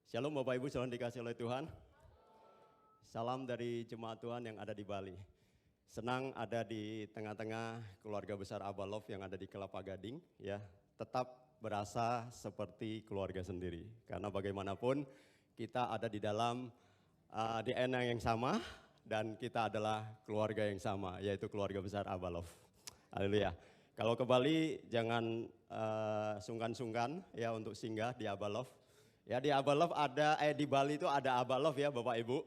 Shalom Bapak Ibu, salam dikasih oleh Tuhan. Salam dari jemaat Tuhan yang ada di Bali. Senang ada di tengah-tengah keluarga besar Abba Love yang ada di Kelapa Gading. Ya, tetap berasa seperti keluarga sendiri. Karena bagaimanapun kita ada di dalam DNA yang sama dan kita adalah keluarga yang sama, yaitu keluarga besar Abba Love. Haleluya. Kalau ke Bali jangan sungkan-sungkan ya untuk singgah di Abba Love. Ya di Abba Love ada, di Bali itu ada Abba Love ya Bapak Ibu.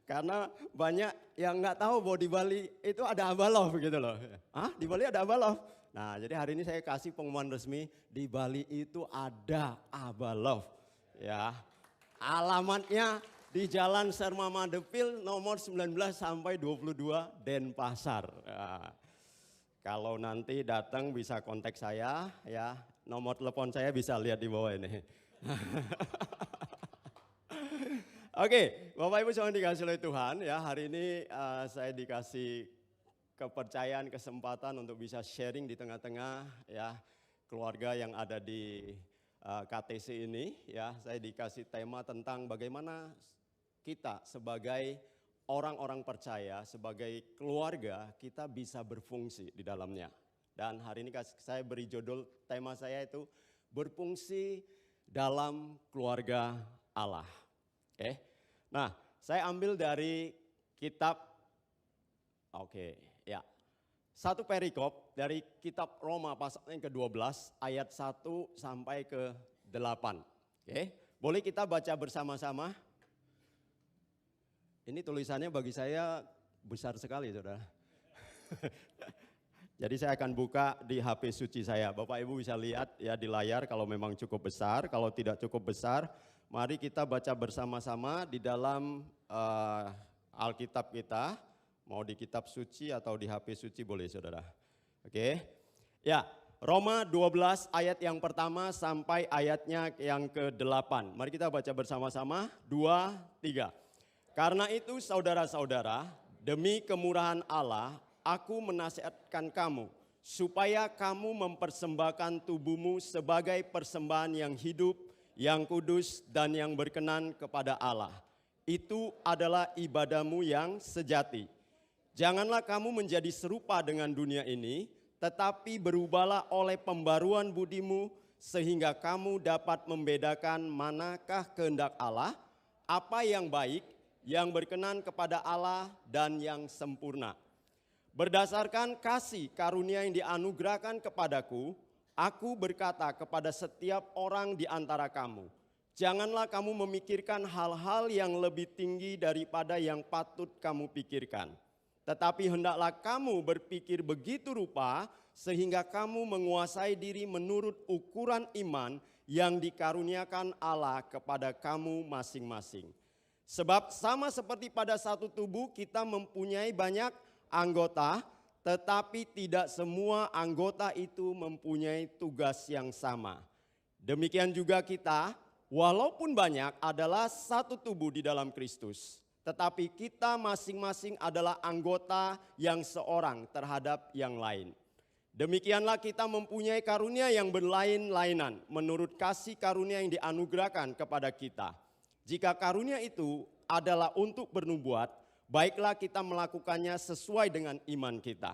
Karena banyak yang nggak tahu bahwa di Bali itu ada Abba Love gitu loh. Hah, di Bali ada Abba Love? Nah jadi hari ini saya kasih pengumuman resmi, di Bali itu ada Abba Love. Ya, alamatnya di Jalan Serma Madepil nomor 19 sampai 22 Denpasar. Ya. Kalau nanti datang bisa kontak saya ya, nomor telepon saya bisa lihat di bawah ini. Oke, Bapak Ibu semua dikasih oleh Tuhan ya, hari ini saya dikasih kepercayaan, kesempatan untuk bisa sharing di tengah-tengah ya keluarga yang ada di KTC ini ya. Saya dikasih tema tentang bagaimana kita sebagai orang-orang percaya, sebagai keluarga kita bisa berfungsi di dalamnya. Dan hari ini saya beri judul tema saya itu berfungsi dalam keluarga Allah. Oke. Nah, saya ambil dari kitab ya. Satu perikop dari kitab Roma pasal yang ke-12 ayat 1 sampai ke-8. Oke. Boleh kita baca bersama-sama? Ini tulisannya bagi saya besar sekali, saudara. Jadi saya akan buka di HP suci saya. Bapak Ibu bisa lihat ya di layar kalau memang cukup besar. Kalau tidak cukup besar, mari kita baca bersama-sama di dalam Alkitab kita. Mau di kitab suci atau di HP suci boleh, saudara. Oke. Ya, Roma 12 ayat yang pertama sampai ayatnya yang ke-8. Mari kita baca bersama-sama. 2, 3. Karena itu saudara-saudara, demi kemurahan Allah, aku menasihatkan kamu, supaya kamu mempersembahkan tubuhmu sebagai persembahan yang hidup, yang kudus, dan yang berkenan kepada Allah. Itu adalah ibadahmu yang sejati. Janganlah kamu menjadi serupa dengan dunia ini, tetapi berubahlah oleh pembaruan budimu, sehingga kamu dapat membedakan manakah kehendak Allah, apa yang baik, yang berkenan kepada Allah dan yang sempurna. Berdasarkan kasih karunia yang dianugerahkan kepadaku, aku berkata kepada setiap orang di antara kamu, janganlah kamu memikirkan hal-hal yang lebih tinggi daripada yang patut kamu pikirkan. Tetapi hendaklah kamu berpikir begitu rupa sehingga kamu menguasai diri menurut ukuran iman yang dikaruniakan Allah kepada kamu masing-masing. Sebab sama seperti pada satu tubuh kita mempunyai banyak anggota, tetapi tidak semua anggota itu mempunyai tugas yang sama. Demikian juga kita, walaupun banyak adalah satu tubuh di dalam Kristus, tetapi kita masing-masing adalah anggota yang seorang terhadap yang lain. Demikianlah kita mempunyai karunia yang berlain-lainan menurut kasih karunia yang dianugerahkan kepada kita. Jika karunia itu adalah untuk bernubuat, baiklah kita melakukannya sesuai dengan iman kita.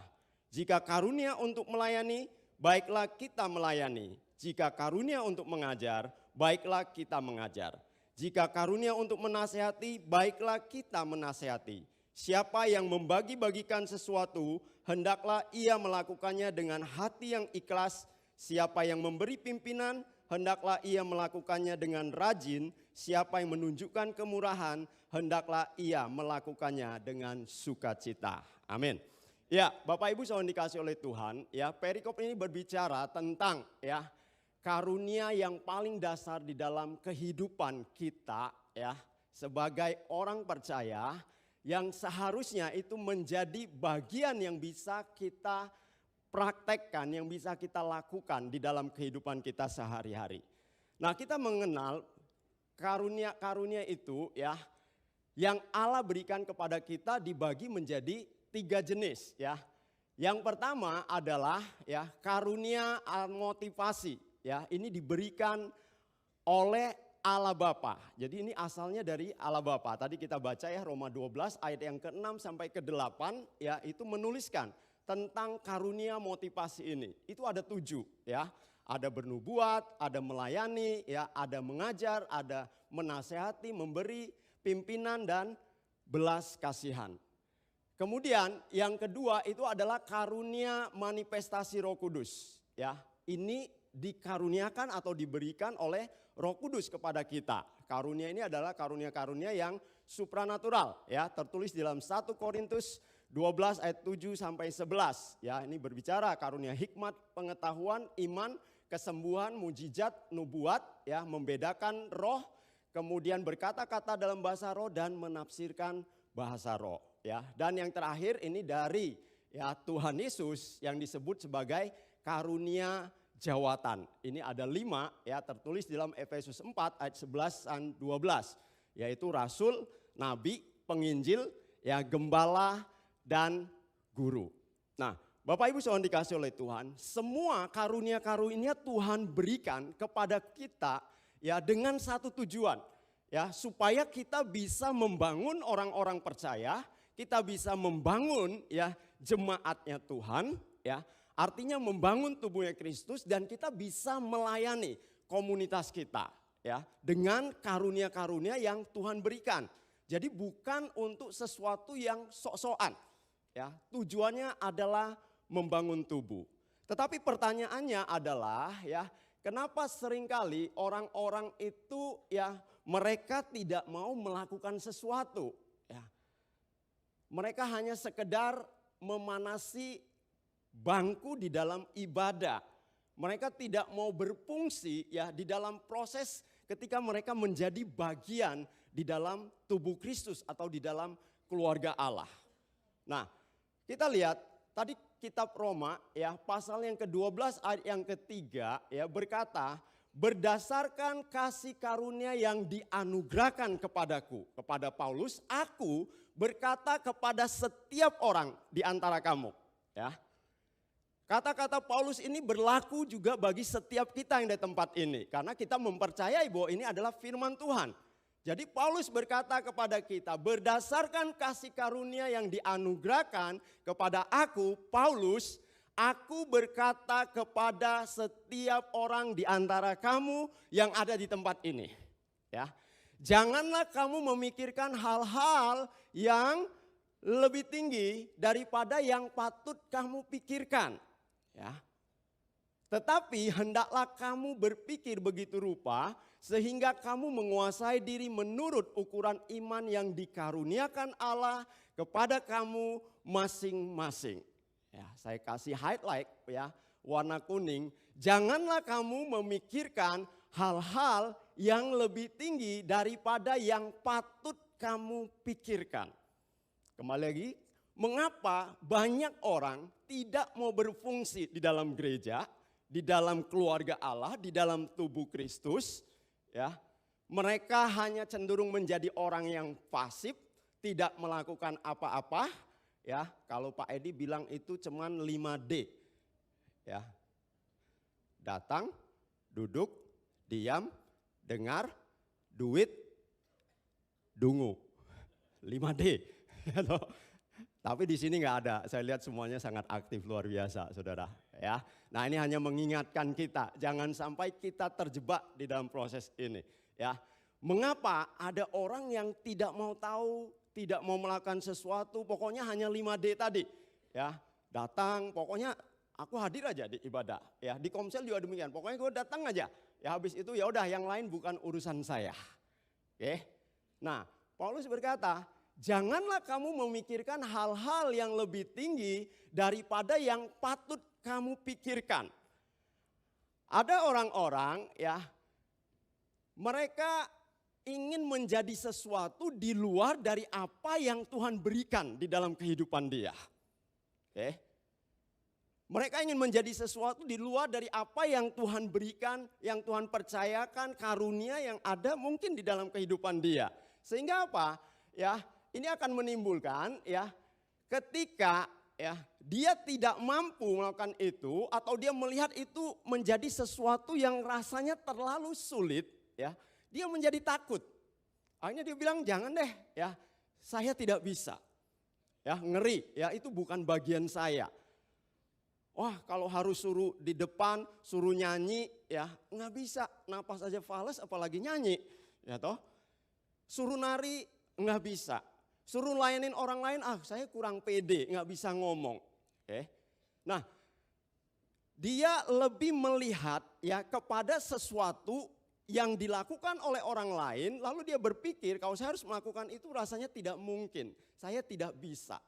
Jika karunia untuk melayani, baiklah kita melayani. Jika karunia untuk mengajar, baiklah kita mengajar. Jika karunia untuk menasehati, baiklah kita menasehati. Siapa yang membagi-bagikan sesuatu, hendaklah ia melakukannya dengan hati yang ikhlas. Siapa yang memberi pimpinan, hendaklah ia melakukannya dengan rajin. Siapa yang menunjukkan kemurahan, hendaklah ia melakukannya dengan sukacita. Amin. Ya, Bapak Ibu saudara dikasih oleh Tuhan, ya perikop ini berbicara tentang ya karunia yang paling dasar di dalam kehidupan kita ya sebagai orang percaya yang seharusnya itu menjadi bagian yang bisa kita praktekkan, yang bisa kita lakukan di dalam kehidupan kita sehari-hari. Nah, kita mengenal karunia-karunia itu ya yang Allah berikan kepada kita dibagi menjadi 3 jenis ya. Yang pertama adalah ya karunia motivasi ya, ini diberikan oleh Allah Bapa. Jadi ini asalnya dari Allah Bapa. Tadi kita baca ya Roma 12 ayat yang ke-6 sampai ke-8 ya, itu menuliskan tentang karunia motivasi ini. Itu ada 7 ya. Ada bernubuat, ada melayani, ya, ada mengajar, ada menasehati, memberi pimpinan dan belas kasihan. Kemudian yang kedua itu adalah karunia manifestasi Roh Kudus. Ya, ini dikaruniakan atau diberikan oleh Roh Kudus kepada kita. Karunia ini adalah karunia-karunia yang supranatural, ya, tertulis dalam 1 Korintus 12 ayat 7 sampai 11. Ya, ini berbicara karunia hikmat, pengetahuan, iman, kesembuhan, mujizat, nubuat, ya, membedakan roh, kemudian berkata-kata dalam bahasa roh dan menafsirkan bahasa roh, ya. Dan yang terakhir ini dari ya Tuhan Yesus yang disebut sebagai karunia jawatan. Ini ada 5 ya, tertulis dalam Efesus 4 ayat 11 dan 12, yaitu rasul, nabi, penginjil, ya, gembala dan guru. Nah, Bapak Ibu saudara dikasih oleh Tuhan, semua karunia-karunia Tuhan berikan kepada kita ya dengan satu tujuan, ya, supaya kita bisa membangun orang-orang percaya, kita bisa membangun ya jemaatnya Tuhan, ya. Artinya membangun tubuhnya Kristus dan kita bisa melayani komunitas kita ya dengan karunia-karunia yang Tuhan berikan. Jadi bukan untuk sesuatu yang sok-sokan. Ya, tujuannya adalah membangun tubuh. Tetapi pertanyaannya adalah ya, kenapa seringkali orang-orang itu ya mereka tidak mau melakukan sesuatu ya. Mereka hanya sekedar memanasi bangku di dalam ibadah. Mereka tidak mau berfungsi ya di dalam proses ketika mereka menjadi bagian di dalam tubuh Kristus atau di dalam keluarga Allah. Nah, kita lihat tadi kitab Roma ya pasal yang ke-12 ayat yang ketiga ya berkata, berdasarkan kasih karunia yang dianugerahkan kepadaku, kepada Paulus, aku berkata kepada setiap orang di antara kamu, ya. Kata-kata Paulus ini berlaku juga bagi setiap kita yang di tempat ini. Karena kita mempercayai bahwa ini adalah firman Tuhan. Jadi Paulus berkata kepada kita, berdasarkan kasih karunia yang dianugerahkan kepada aku, Paulus, aku berkata kepada setiap orang di antara kamu yang ada di tempat ini. Ya, janganlah kamu memikirkan hal-hal yang lebih tinggi daripada yang patut kamu pikirkan. Ya. Tetapi hendaklah kamu berpikir begitu rupa sehingga kamu menguasai diri menurut ukuran iman yang dikaruniakan Allah kepada kamu masing-masing. Ya, saya kasih highlight ya, warna kuning. Janganlah kamu memikirkan hal-hal yang lebih tinggi daripada yang patut kamu pikirkan. Kembali lagi, mengapa banyak orang tidak mau berfungsi di dalam gereja, di dalam keluarga Allah, di dalam tubuh Kristus, ya. Mereka hanya cenderung menjadi orang yang pasif, tidak melakukan apa-apa, ya. Kalau Pak Edi bilang itu cuman 5D. Ya. Datang, duduk, diam, dengar, duit, dungu. 5D. Tapi di sini nggak ada. Saya lihat semuanya sangat aktif, luar biasa, saudara. Ya, nah ini hanya mengingatkan kita, jangan sampai kita terjebak di dalam proses ini. Ya, mengapa ada orang yang tidak mau tahu, tidak mau melakukan sesuatu, pokoknya hanya 5D tadi. Ya, datang, pokoknya aku hadir aja di ibadah. Ya, di Komsel juga demikian. Pokoknya gue datang aja. Ya, habis itu ya udah, yang lain bukan urusan saya. Oke. Nah, Paulus berkata, janganlah kamu memikirkan hal-hal yang lebih tinggi daripada yang patut kamu pikirkan. Ada orang-orang ya, mereka ingin menjadi sesuatu di luar dari apa yang Tuhan berikan di dalam kehidupan dia. Oke. Mereka ingin menjadi sesuatu di luar dari apa yang Tuhan berikan, yang Tuhan percayakan, karunia yang ada mungkin di dalam kehidupan dia. Sehingga apa? Ya, ini akan menimbulkan ya ketika ya dia tidak mampu melakukan itu atau dia melihat itu menjadi sesuatu yang rasanya terlalu sulit ya, dia menjadi takut. Akhirnya dia bilang, jangan deh ya, saya tidak bisa. Ya, ngeri, ya itu bukan bagian saya. Wah, kalau harus suruh di depan, suruh nyanyi, ya nggak bisa. Napas aja fales apalagi nyanyi, ya toh. Suruh nari nggak bisa. Suruh layanin orang lain, saya kurang pede, nggak bisa ngomong. Oke. Nah, dia lebih melihat ya kepada sesuatu yang dilakukan oleh orang lain, lalu dia berpikir kalau saya harus melakukan itu rasanya tidak mungkin, saya tidak bisa.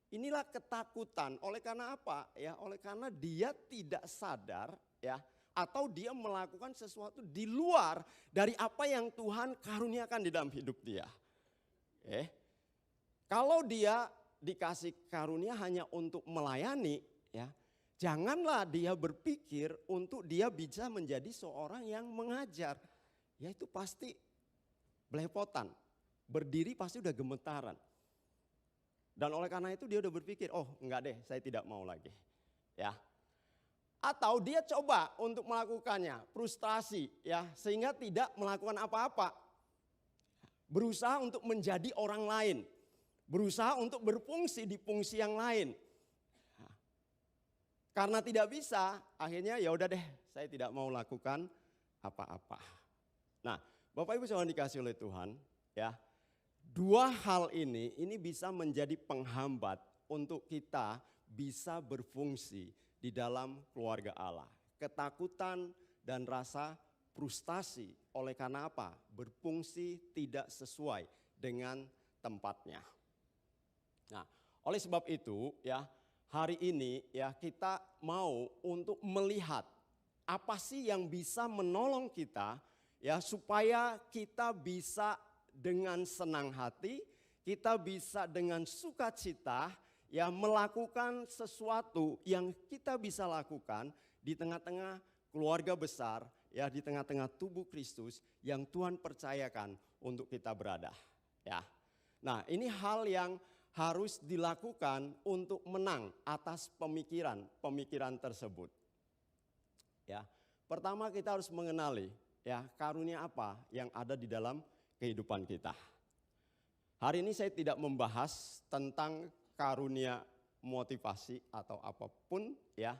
Inilah ketakutan. Oleh karena apa? Ya, oleh karena dia tidak sadar ya, atau dia melakukan sesuatu di luar dari apa yang Tuhan karuniakan di dalam hidup dia. Kalau dia dikasih karunia hanya untuk melayani, ya, janganlah dia berpikir untuk dia bisa menjadi seorang yang mengajar. Ya itu pasti belepotan, berdiri pasti udah gemetaran. Dan oleh karena itu dia udah berpikir, oh enggak deh, saya tidak mau lagi. Ya. Atau dia coba untuk melakukannya, frustasi ya, sehingga tidak melakukan apa-apa. Berusaha untuk menjadi orang lain, berusaha untuk berfungsi di fungsi yang lain. Karena tidak bisa, akhirnya ya udah deh, saya tidak mau lakukan apa-apa. Nah, Bapak Ibu saudara dikasih oleh Tuhan, ya. Dua hal ini bisa menjadi penghambat untuk kita bisa berfungsi di dalam keluarga Allah. Ketakutan dan rasa frustasi oleh karena apa? Berfungsi tidak sesuai dengan tempatnya. Nah, oleh sebab itu ya, hari ini ya kita mau untuk melihat apa sih yang bisa menolong kita ya supaya kita bisa dengan senang hati, kita bisa dengan sukacita ya melakukan sesuatu yang kita bisa lakukan di tengah-tengah keluarga besar ya, di tengah-tengah tubuh Kristus yang Tuhan percayakan untuk kita berada ya. Nah, ini hal yang harus dilakukan untuk menang atas pemikiran tersebut. Ya, pertama kita harus mengenali ya karunia apa yang ada di dalam kehidupan kita. Hari ini saya tidak membahas tentang karunia motivasi atau apapun ya.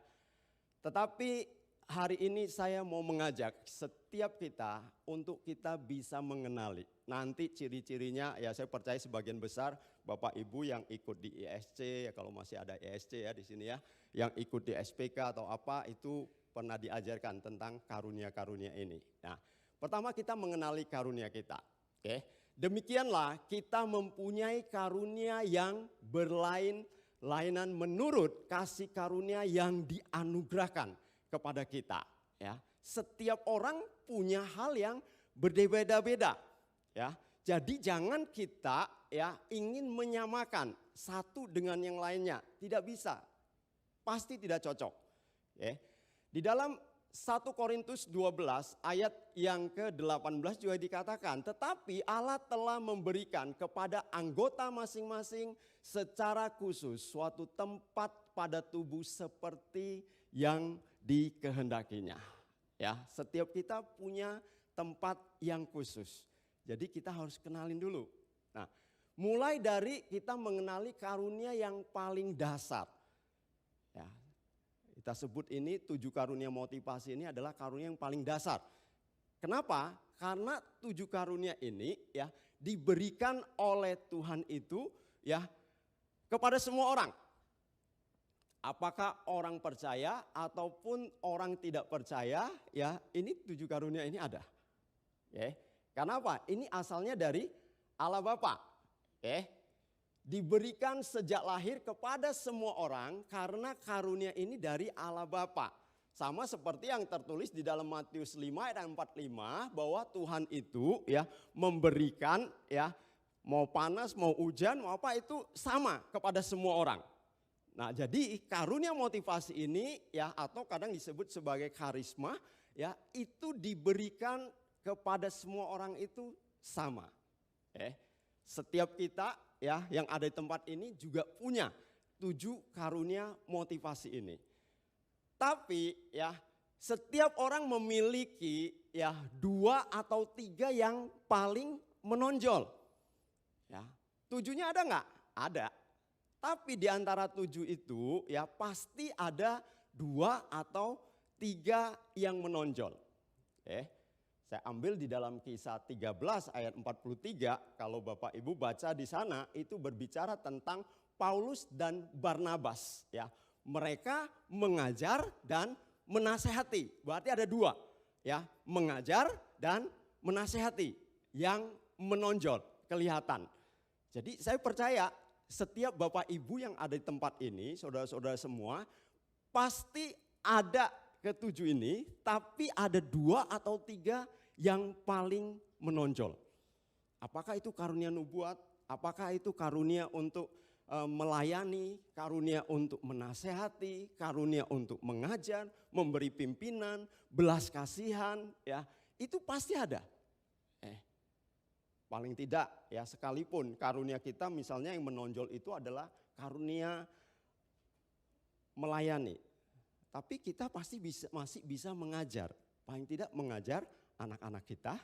Tetapi hari ini saya mau mengajak setiap kita untuk kita bisa mengenali. Nanti ciri-cirinya ya saya percaya sebagian besar Bapak Ibu yang ikut di ISC ya, kalau masih ada ISC ya di sini ya, yang ikut di SPK atau apa itu pernah diajarkan tentang karunia-karunia ini. Nah, pertama kita mengenali karunia kita. Oke, demikianlah kita mempunyai karunia yang berlainan menurut kasih karunia yang dianugerahkan kepada kita. Ya, setiap orang punya hal yang berbeda-beda. Ya, jadi jangan kita ya ingin menyamakan satu dengan yang lainnya, tidak bisa, pasti tidak cocok. Ya, di dalam 1 Korintus 12 ayat yang ke-18 juga dikatakan, tetapi Allah telah memberikan kepada anggota masing-masing secara khusus suatu tempat pada tubuh seperti yang dikehendakinya. Ya, setiap kita punya tempat yang khusus. Jadi kita harus kenalin dulu. Nah, mulai dari kita mengenali karunia yang paling dasar. Ya, kita sebut ini 7 karunia motivasi ini adalah karunia yang paling dasar. Kenapa? Karena 7 karunia ini ya diberikan oleh Tuhan itu ya kepada semua orang. Apakah orang percaya ataupun orang tidak percaya ya, ini 7 karunia ini ada. Oke. Karena apa? Ini asalnya dari Allah Bapa. Oke. Diberikan sejak lahir kepada semua orang karena karunia ini dari Allah Bapa. Sama seperti yang tertulis di dalam Matius 5 ayat 45 bahwa Tuhan itu ya memberikan ya mau panas, mau hujan, mau apa itu sama kepada semua orang. Nah, jadi karunia motivasi ini ya atau kadang disebut sebagai karisma ya itu diberikan kepada semua orang itu sama. Setiap kita ya yang ada di tempat ini juga punya 7 karunia motivasi ini. Tapi ya setiap orang memiliki ya 2 atau 3 yang paling menonjol. Ya, 7-nya ada nggak? Ada. Tapi di antara 7 itu ya pasti ada 2 atau 3 yang menonjol. Saya ambil di dalam Kisah 13 ayat 43, kalau Bapak Ibu baca di sana itu berbicara tentang Paulus dan Barnabas ya. Mereka mengajar dan menasehati. Berarti ada 2 ya, mengajar dan menasehati yang menonjol, kelihatan. Jadi saya percaya setiap Bapak Ibu yang ada di tempat ini, saudara-saudara semua, pasti ada ke-7 ini, tapi ada 2 atau 3 yang paling menonjol. Apakah itu karunia nubuat? Apakah itu karunia untuk melayani, karunia untuk menasehati, karunia untuk mengajar, memberi pimpinan, belas kasihan, ya itu pasti ada. Paling tidak ya sekalipun karunia kita misalnya yang menonjol itu adalah karunia melayani. Tapi kita pasti masih bisa mengajar, paling tidak mengajar anak-anak kita,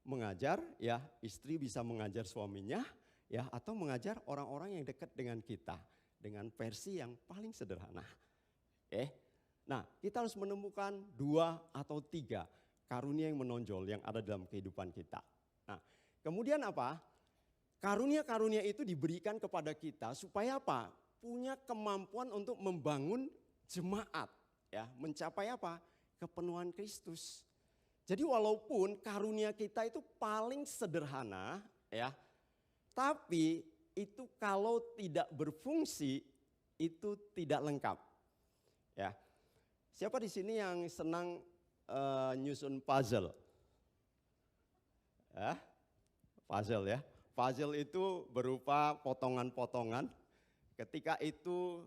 mengajar ya istri bisa mengajar suaminya, ya atau mengajar orang-orang yang dekat dengan kita dengan versi yang paling sederhana. Nah kita harus menemukan 2 atau 3 karunia yang menonjol yang ada dalam kehidupan kita. Nah kemudian apa? Karunia-karunia itu diberikan kepada kita supaya apa? Punya kemampuan untuk membangun jemaat. Ya, mencapai apa? Kepenuhan Kristus. Jadi walaupun karunia kita itu paling sederhana ya, tapi itu kalau tidak berfungsi itu tidak lengkap. Ya. Siapa di sini yang senang nyusun puzzle? Puzzle ya. Puzzle itu berupa potongan-potongan. Ketika itu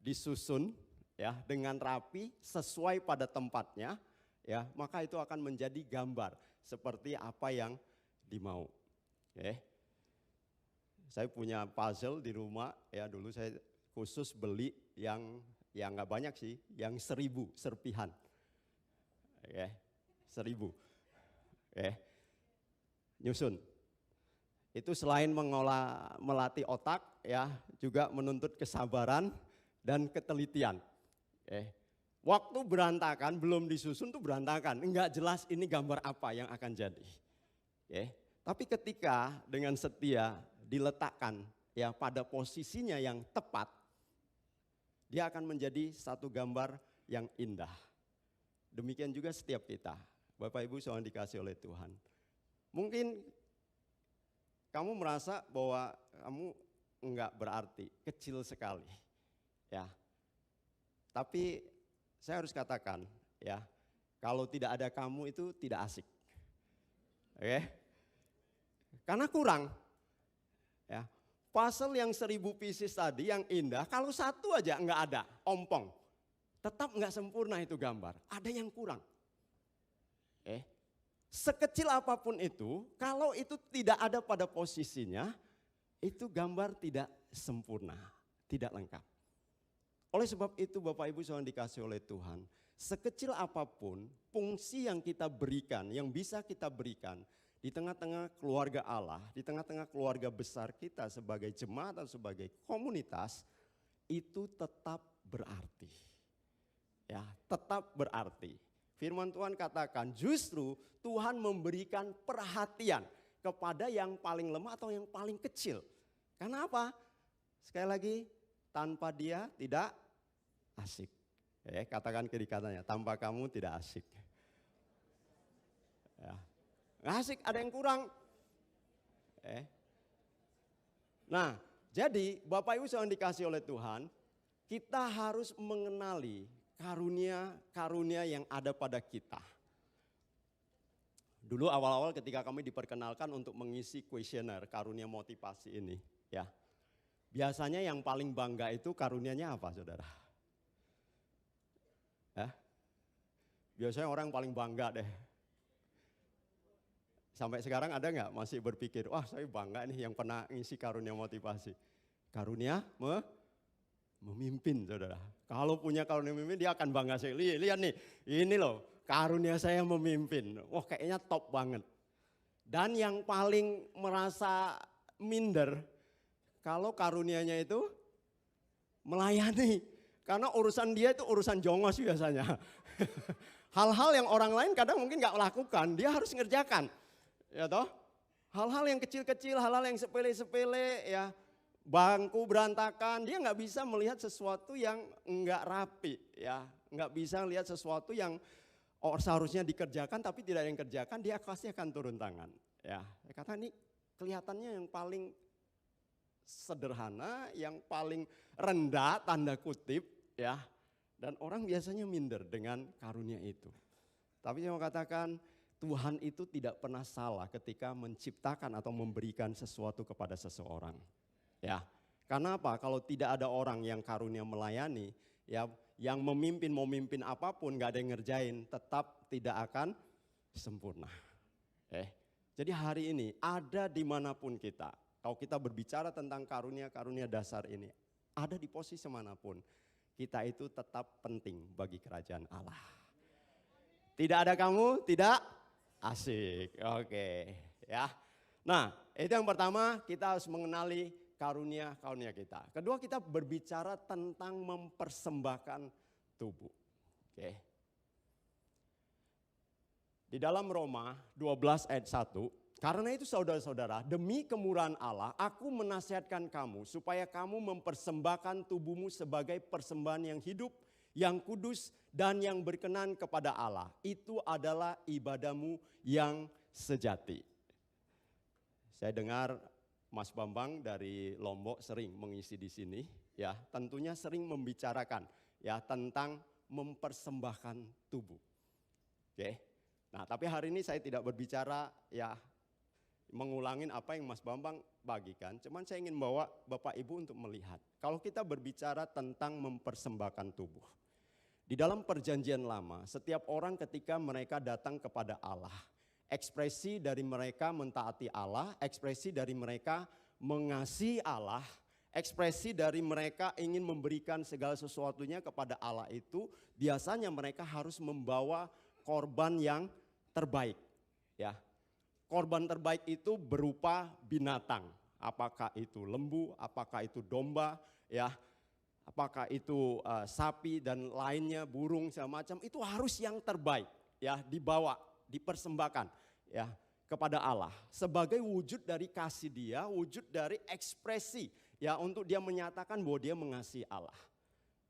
disusun ya dengan rapi sesuai pada tempatnya, ya maka itu akan menjadi gambar seperti apa yang dimau. Saya punya puzzle di rumah ya, dulu saya khusus beli yang nggak banyak sih, yang 1000 serpihan, 1000, nyusun. Itu selain melatih otak ya, juga menuntut kesabaran dan ketelitian. Waktu berantakan, belum disusun tuh berantakan, enggak jelas ini gambar apa yang akan jadi. Tapi ketika dengan setia diletakkan ya pada posisinya yang tepat, dia akan menjadi satu gambar yang indah. Demikian juga setiap kita, Bapak Ibu yang dikasih oleh Tuhan. Mungkin kamu merasa bahwa kamu enggak berarti, kecil sekali. Ya. Tapi saya harus katakan ya, kalau tidak ada kamu itu tidak asik. Karena kurang. Ya. Puzzle yang 1000 pieces tadi yang indah, kalau satu aja enggak ada, ompong. Tetap enggak sempurna itu gambar, ada yang kurang. Sekecil apapun itu, kalau itu tidak ada pada posisinya, itu gambar tidak sempurna, tidak lengkap. Oleh sebab itu Bapak Ibu yang dikasih oleh Tuhan, sekecil apapun fungsi yang kita berikan, yang bisa kita berikan di tengah-tengah keluarga Allah, di tengah-tengah keluarga besar kita sebagai jemaat atau sebagai komunitas, itu tetap berarti. Ya, tetap berarti. Firman Tuhan katakan justru Tuhan memberikan perhatian kepada yang paling lemah atau yang paling kecil. Karena apa? Sekali lagi, tanpa dia tidak asik. Katakan kiri kanannya, tanpa kamu tidak asik. Ya. Asik, ada yang kurang. Nah, jadi Bapak Ibu yang dikasih oleh Tuhan, kita harus mengenali karunia-karunia yang ada pada kita. Dulu awal-awal ketika kami diperkenalkan untuk mengisi kuesioner karunia motivasi ini, ya. Biasanya yang paling bangga itu karunianya apa, Saudara? Biasanya orang paling bangga deh. Sampai sekarang ada nggak masih berpikir, wah saya bangga nih yang pernah ngisi karunia motivasi. Karunia Memimpin, saudara. Kalau punya karunia memimpin, dia akan bangga sekali. Lihat nih, ini loh karunia saya memimpin. Wah, kayaknya top banget. Dan yang paling merasa minder, kalau karunianya itu melayani. Karena urusan dia itu urusan jongos biasanya. Hal-hal yang orang lain kadang mungkin gak lakukan, dia harus ngerjakan. Ya toh? Hal-hal yang kecil-kecil, hal-hal yang sepele-sepele ya. Bangku berantakan, dia nggak bisa melihat sesuatu yang nggak rapi, ya, nggak bisa lihat sesuatu yang seharusnya dikerjakan tapi tidak ada yang kerjakan, dia pasti akan turun tangan, ya. Kata ini kelihatannya yang paling sederhana, yang paling rendah tanda kutip, ya, dan orang biasanya minder dengan karunia itu. Tapi saya mau katakan Tuhan itu tidak pernah salah ketika menciptakan atau memberikan sesuatu kepada seseorang. Ya, karena apa? Kalau tidak ada orang yang karunia melayani, ya, yang memimpin mau mimpin apapun, gak ada yang ngerjain, tetap tidak akan sempurna. Jadi hari ini ada dimanapun kita, kalau kita berbicara tentang karunia-karunia dasar ini, ada di posisi manapun, kita itu tetap penting bagi kerajaan Allah. Tidak ada kamu, tidak asik. Oke, ya. Nah, itu yang pertama, kita harus mengenali karunia-karunia kita. Kedua, kita berbicara tentang mempersembahkan tubuh. Oke. Di dalam Roma 12 ayat 1, karena itu saudara-saudara, demi kemurahan Allah, aku menasihatkan kamu supaya kamu mempersembahkan tubuhmu sebagai persembahan yang hidup, yang kudus, dan yang berkenan kepada Allah. Itu adalah ibadahmu yang sejati. Saya dengar Mas Bambang dari Lombok sering mengisi di sini, ya, tentunya sering membicarakan ya tentang mempersembahkan tubuh. Oke. Nah, tapi hari ini saya tidak berbicara ya mengulangin apa yang Mas Bambang bagikan, cuman saya ingin bawa Bapak Ibu untuk melihat. Kalau kita berbicara tentang mempersembahkan tubuh, di dalam perjanjian lama, setiap orang ketika mereka datang kepada Allah, ekspresi dari mereka mentaati Allah, ekspresi dari mereka mengasihi Allah, ekspresi dari mereka ingin memberikan segala sesuatunya kepada Allah itu, biasanya mereka harus membawa korban yang terbaik. Ya, korban terbaik itu berupa binatang, apakah itu lembu, apakah itu domba, ya, apakah itu sapi dan lainnya, burung segala macam, itu harus yang terbaik, ya, dibawa, dipersembahkan, ya, kepada Allah sebagai wujud dari kasih dia, wujud dari ekspresi, ya, untuk dia menyatakan bahwa dia mengasihi Allah.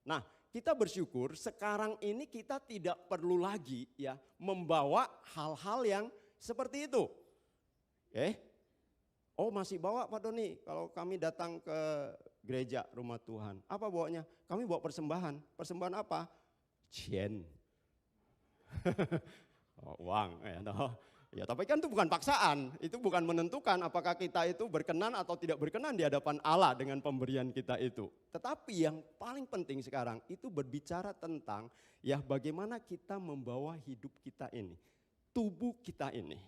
Nah, kita bersyukur sekarang ini kita tidak perlu lagi ya membawa hal-hal yang seperti itu. Oh, masih bawa Pak Doni kalau kami datang ke gereja rumah Tuhan. Apa bawanya? Kami bawa persembahan. Persembahan apa? Cien. Uang. Ya, tapi kan itu bukan paksaan. Itu bukan menentukan apakah kita itu berkenan atau tidak berkenan di hadapan Allah dengan pemberian kita itu. Tetapi yang paling penting sekarang itu berbicara tentang ya bagaimana kita membawa hidup kita ini. Tubuh kita ini.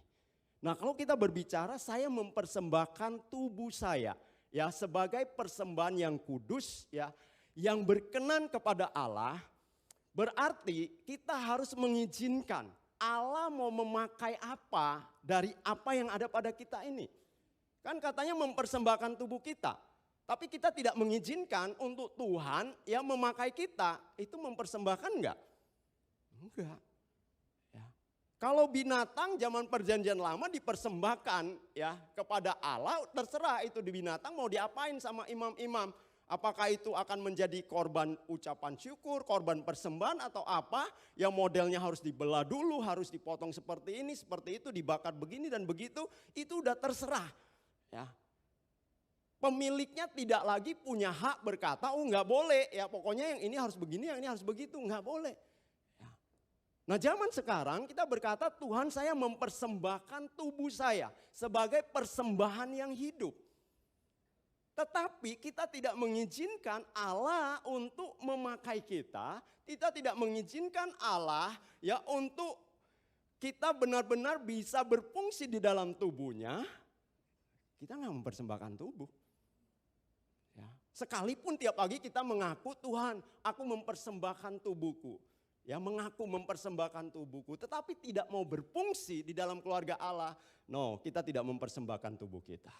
Nah, kalau kita berbicara saya mempersembahkan tubuh saya ya sebagai persembahan yang kudus ya, yang berkenan kepada Allah, berarti kita harus mengizinkan Allah mau memakai apa dari apa yang ada pada kita ini. Kan katanya mempersembahkan tubuh kita, tapi kita tidak mengizinkan untuk Tuhan yang memakai kita. Itu mempersembahkan enggak? Enggak. Kalau binatang zaman perjanjian lama dipersembahkan ya kepada Allah, terserah itu di binatang mau diapain sama imam-imam. Apakah itu akan menjadi korban ucapan syukur, korban persembahan atau apa yang modelnya harus dibelah dulu, harus dipotong seperti ini, seperti itu, dibakar begini dan begitu, itu udah terserah. Ya. Pemiliknya tidak lagi punya hak berkata, oh nggak boleh, ya pokoknya yang ini harus begini, yang ini harus begitu, nggak boleh. Nah, zaman sekarang kita berkata Tuhan saya mempersembahkan tubuh saya sebagai persembahan yang hidup. Tetapi kita tidak mengizinkan Allah untuk memakai kita, kita tidak mengizinkan Allah ya untuk kita benar-benar bisa berfungsi di dalam tubuhnya. Kita nggak mempersembahkan tubuh. Ya. Sekalipun tiap pagi kita mengaku, Tuhan, aku mempersembahkan tubuhku. Ya, mengaku mempersembahkan tubuhku, tetapi tidak mau berfungsi di dalam keluarga Allah. No, kita tidak mempersembahkan tubuh kita.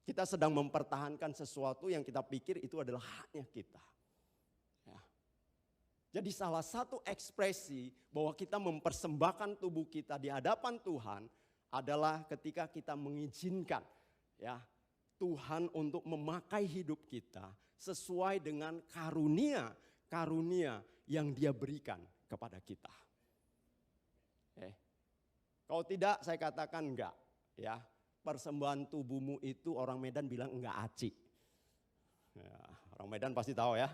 Kita sedang mempertahankan sesuatu yang kita pikir itu adalah haknya kita. Ya. Jadi salah satu ekspresi bahwa kita mempersembahkan tubuh kita di hadapan Tuhan adalah ketika kita mengizinkan ya Tuhan untuk memakai hidup kita sesuai dengan karunia yang Dia berikan kepada kita. Kalau tidak saya katakan enggak ya. Persembahan tubuhmu itu orang Medan bilang enggak aci. Ya, orang Medan pasti tahu ya.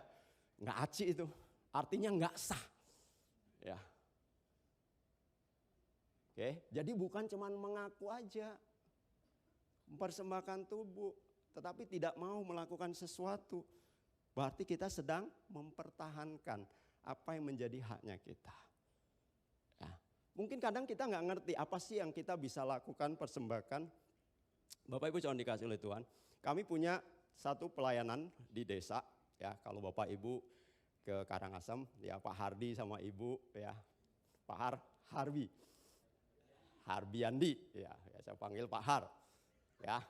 Enggak aci itu artinya enggak sah. Ya. Oke, jadi bukan cuma mengaku aja mempersembahkan tubuh, tetapi tidak mau melakukan sesuatu. Berarti kita sedang mempertahankan apa yang menjadi haknya kita. Ya. Mungkin kadang kita nggak ngerti apa sih yang kita bisa lakukan persembahkan. Bapak Ibu jangan dikasih oleh Tuhan. Kami punya satu pelayanan di desa. Ya, kalau Bapak Ibu ke Karangasem, ya Pak Hardi sama Ibu, ya Pak Harbiandi, ya saya panggil Pak Har. Ya,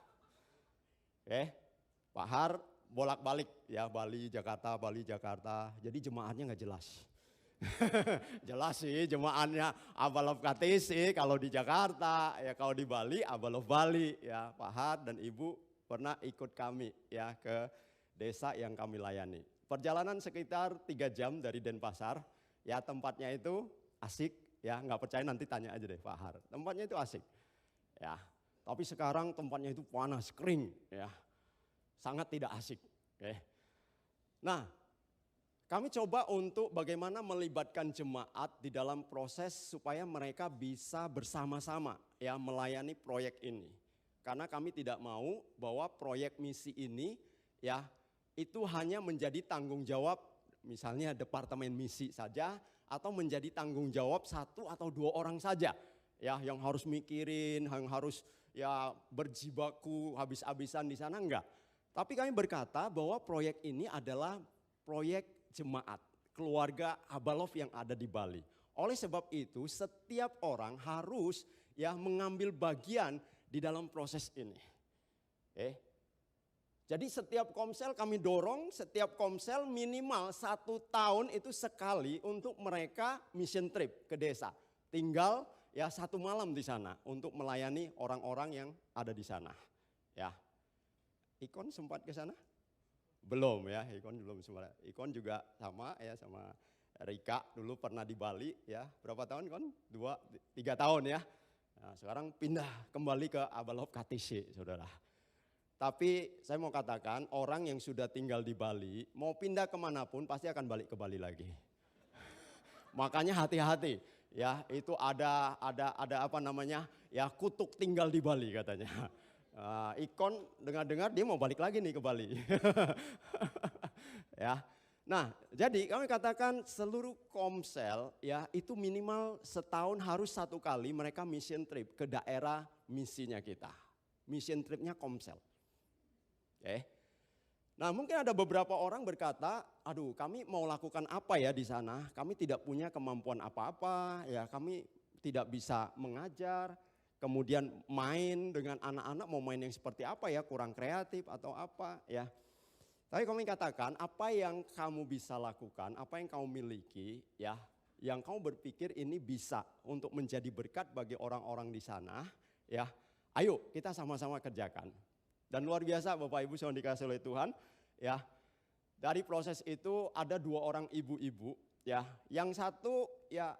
Pak Har bolak-balik ya Bali Jakarta. Jadi jemaatnya nggak jelas. Jelas sih jemaatnya Abalov KTC kalau di Jakarta, ya kalau di Bali Abalov Bali ya. Pak Har dan Ibu pernah ikut kami ya ke desa yang kami layani. Perjalanan sekitar 3 jam dari Denpasar, ya tempatnya itu asik ya, nggak percaya nanti tanya aja deh Pak Har. Tempatnya itu asik ya. Tapi sekarang tempatnya itu panas, kering ya. Sangat tidak asik. Nah, kami coba untuk bagaimana melibatkan jemaat di dalam proses supaya mereka bisa bersama-sama ya melayani proyek ini. Karena kami tidak mau bahwa proyek misi ini ya itu hanya menjadi tanggung jawab misalnya departemen misi saja atau menjadi tanggung jawab 1 atau 2 orang saja ya yang harus mikirin, yang harus ya berjibaku habis-habisan di sana, enggak. Tapi kami berkata bahwa proyek ini adalah proyek jemaat, keluarga Abalov yang ada di Bali. Oleh sebab itu setiap orang harus ya mengambil bagian di dalam proses ini. Jadi setiap komsel kami dorong, setiap komsel minimal 1 tahun itu sekali untuk mereka mission trip ke desa. Tinggal ya 1 malam di sana untuk melayani orang-orang yang ada di sana. Ya, Ikon sempat ke sana? Belum ya, Ikon belum sempat. Ikon juga sama ya sama Rika dulu pernah di Bali ya. Berapa tahun Ikon? 3 tahun ya. Nah, sekarang pindah kembali ke Abalov KTC, saudara. Tapi saya mau katakan orang yang sudah tinggal di Bali mau pindah kemanapun pasti akan balik ke Bali lagi. Makanya hati-hati ya, itu ada apa namanya ya kutuk tinggal di Bali katanya. Ikon dengar-dengar dia mau balik lagi nih ke Bali. Ya. Nah, jadi kami katakan seluruh komsel ya itu minimal setahun harus 1 kali mereka mission trip ke daerah misinya kita. Mission tripnya komsel. Nah, mungkin ada beberapa orang berkata, aduh kami mau lakukan apa ya di sana, kami tidak punya kemampuan apa-apa, ya kami tidak bisa mengajar, kemudian main dengan anak-anak mau main yang seperti apa ya, kurang kreatif atau apa ya. Tapi kami katakan apa yang kamu bisa lakukan, apa yang kamu miliki ya, yang kamu berpikir ini bisa untuk menjadi berkat bagi orang-orang di sana ya, ayo kita sama-sama kerjakan. Dan luar biasa Bapak Ibu yang dikasih oleh Tuhan ya. Dari proses itu ada 2 orang ibu-ibu ya. Yang satu ya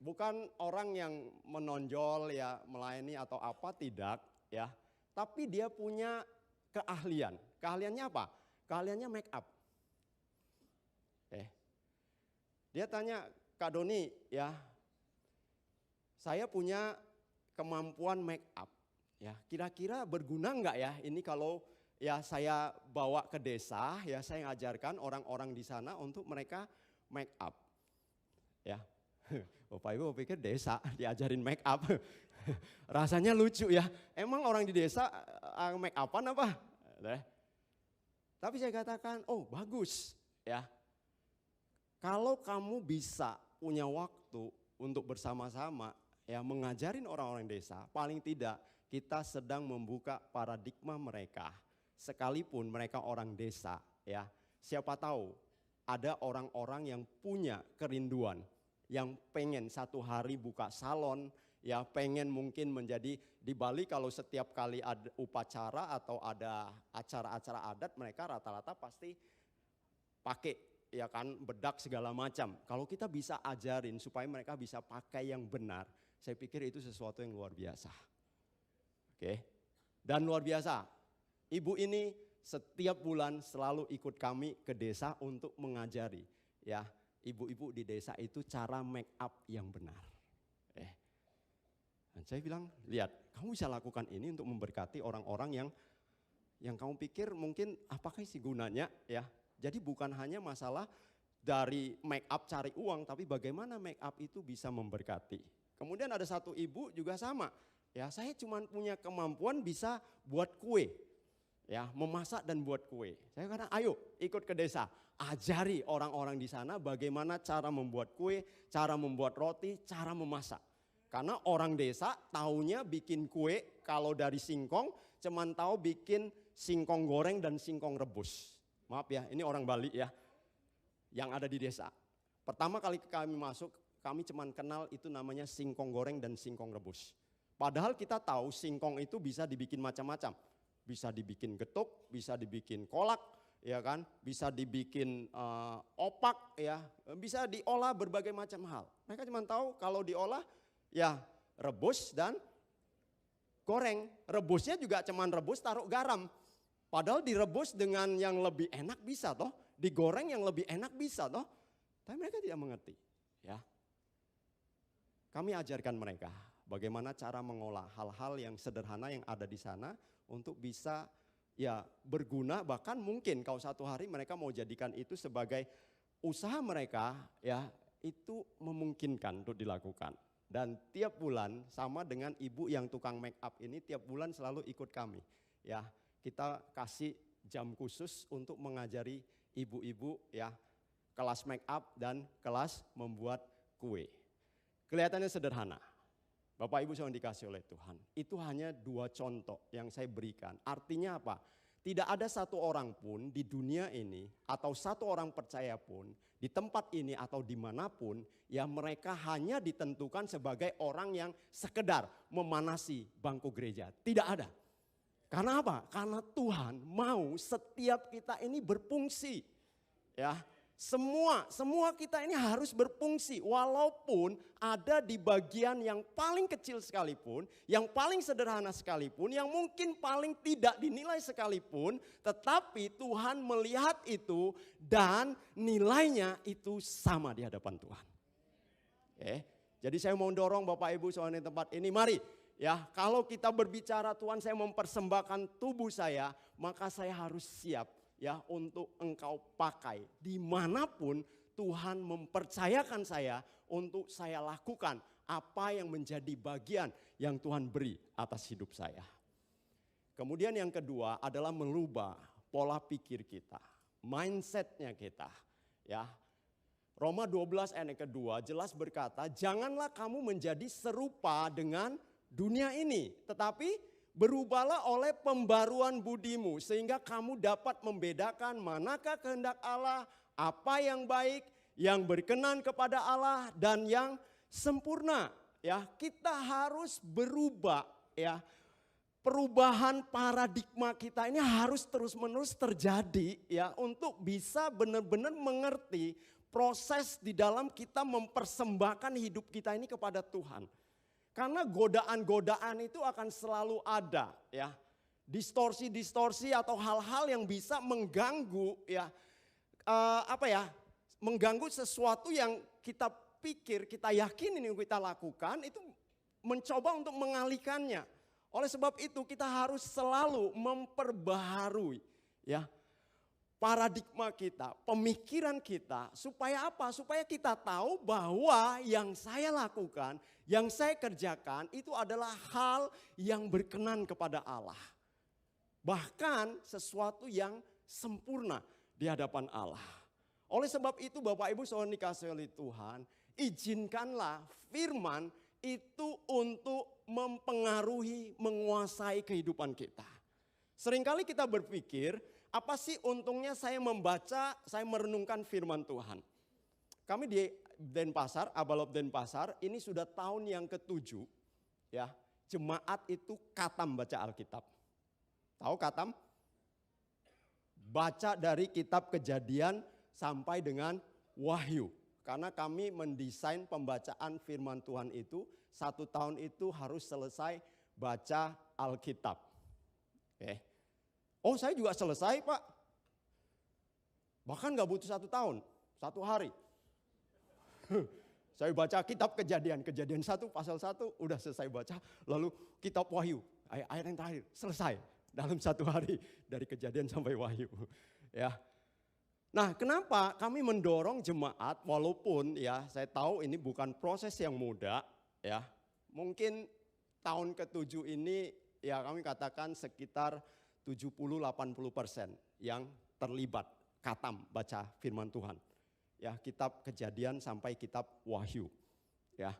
bukan orang yang menonjol ya melayani atau apa, tidak ya. Tapi dia punya keahlian. Keahliannya apa? Keahliannya make up. Dia tanya, Kak Doni ya, saya punya kemampuan make up. Ya, kira-kira berguna enggak ya ini kalau ya saya bawa ke desa, ya saya ngajarkan orang-orang di sana untuk mereka make up. Ya. Bapak Ibu pikir desa diajarin make up. Rasanya lucu ya. Emang orang di desa make upan apa? Tapi saya katakan, oh bagus ya. Kalau kamu bisa punya waktu untuk bersama-sama ya mengajarin orang-orang desa, paling tidak kita sedang membuka paradigma mereka. Sekalipun mereka orang desa ya, siapa tahu ada orang-orang yang punya kerinduan, yang pengen satu hari buka salon, ya pengen mungkin menjadi di Bali kalau setiap kali ada upacara atau ada acara-acara adat mereka rata-rata pasti pakai ya kan bedak segala macam. Kalau kita bisa ajarin supaya mereka bisa pakai yang benar, saya pikir itu sesuatu yang luar biasa. Oke. Dan luar biasa, ibu ini setiap bulan selalu ikut kami ke desa untuk mengajari ya ibu-ibu di desa itu cara make up yang benar. Dan saya bilang, lihat, kamu bisa lakukan ini untuk memberkati orang-orang yang kamu pikir mungkin apakah sih gunanya ya. Jadi bukan hanya masalah dari make up cari uang, tapi bagaimana make up itu bisa memberkati. Kemudian ada satu ibu juga sama, ya saya cuma punya kemampuan bisa buat kue. Ya, memasak dan buat kue. Saya kata, ayo ikut ke desa, ajari orang-orang di sana bagaimana cara membuat kue, cara membuat roti, cara memasak. Karena orang desa taunya bikin kue kalau dari singkong, cuman tahu bikin singkong goreng dan singkong rebus. Maaf ya, ini orang Bali ya, yang ada di desa. Pertama kali kami masuk, kami cuman kenal itu namanya singkong goreng dan singkong rebus. Padahal kita tahu singkong itu bisa dibikin macam-macam. Bisa dibikin getuk, bisa dibikin kolak, ya kan, bisa dibikin opak, ya, bisa diolah berbagai macam hal. Mereka cuma tahu kalau diolah, ya rebus dan goreng. Rebusnya juga cuma rebus taruh garam. Padahal direbus dengan yang lebih enak bisa toh, digoreng yang lebih enak bisa toh. Tapi mereka tidak mengerti, ya. Kami ajarkan mereka bagaimana cara mengolah hal-hal yang sederhana yang ada di sana untuk bisa ya berguna, bahkan mungkin kalau satu hari mereka mau jadikan itu sebagai usaha mereka, ya itu memungkinkan untuk dilakukan. Dan tiap bulan sama dengan ibu yang tukang make up ini tiap bulan selalu ikut kami. Ya, kita kasih jam khusus untuk mengajari ibu-ibu ya kelas make up dan kelas membuat kue. Kelihatannya sederhana. Bapak Ibu yang dikasih oleh Tuhan, itu hanya 2 contoh yang saya berikan. Artinya apa? Tidak ada satu orang pun di dunia ini atau satu orang percaya pun di tempat ini atau dimanapun yang mereka hanya ditentukan sebagai orang yang sekedar memanasi bangku gereja. Tidak ada. Karena apa? Karena Tuhan mau setiap kita ini berfungsi. Ya. Semua kita ini harus berfungsi walaupun ada di bagian yang paling kecil sekalipun, yang paling sederhana sekalipun, yang mungkin paling tidak dinilai sekalipun, tetapi Tuhan melihat itu dan nilainya itu sama di hadapan Tuhan. Jadi saya mau dorong Bapak Ibu soal di tempat ini, mari ya kalau kita berbicara Tuhan saya mempersembahkan tubuh saya, maka saya harus siap. Ya untuk engkau pakai dimanapun Tuhan mempercayakan saya untuk saya lakukan apa yang menjadi bagian yang Tuhan beri atas hidup saya. Kemudian yang kedua adalah merubah pola pikir kita, mindsetnya kita. Ya, Roma 12 ayat kedua jelas berkata, janganlah kamu menjadi serupa dengan dunia ini, tetapi berubahlah oleh pembaruan budimu sehingga kamu dapat membedakan manakah kehendak Allah, apa yang baik, yang berkenan kepada Allah dan yang sempurna. Ya, kita harus berubah ya. Perubahan paradigma kita ini harus terus-menerus terjadi ya untuk bisa benar-benar mengerti proses di dalam kita mempersembahkan hidup kita ini kepada Tuhan. Karena godaan-godaan itu akan selalu ada ya. Distorsi-distorsi atau hal-hal yang bisa mengganggu ya mengganggu sesuatu yang kita pikir, kita yakin ini kita lakukan itu mencoba untuk mengalihkannya. Oleh sebab itu kita harus selalu memperbaharui ya paradigma kita, pemikiran kita, supaya apa? Supaya kita tahu bahwa yang saya lakukan, yang saya kerjakan itu adalah hal yang berkenan kepada Allah. Bahkan sesuatu yang sempurna di hadapan Allah. Oleh sebab itu Bapak Ibu saudara dikasihi oleh Tuhan, izinkanlah firman itu untuk mempengaruhi, menguasai kehidupan kita. Seringkali kita berpikir, apa sih untungnya saya membaca, saya merenungkan firman Tuhan. Kami di Denpasar, Abalop Denpasar, ini sudah tahun yang ke-7, ya, jemaat itu katam baca Alkitab. Tahu katam? Baca dari kitab Kejadian sampai dengan Wahyu. Karena kami mendesain pembacaan firman Tuhan itu, 1 tahun itu harus selesai baca Alkitab. Oke. Oh, saya juga selesai, Pak. Bahkan gak butuh 1 tahun, 1 hari. Saya baca kitab Kejadian 1 pasal 1 udah selesai baca. Lalu kitab Wahyu, ayat yang terakhir selesai dalam 1 hari dari Kejadian sampai Wahyu. Ya. Nah, kenapa kami mendorong jemaat walaupun ya saya tahu ini bukan proses yang mudah ya. Mungkin tahun ke-7 ini ya kami katakan sekitar 70-80% yang terlibat katam baca firman Tuhan. Ya, kitab Kejadian sampai kitab Wahyu. Ya.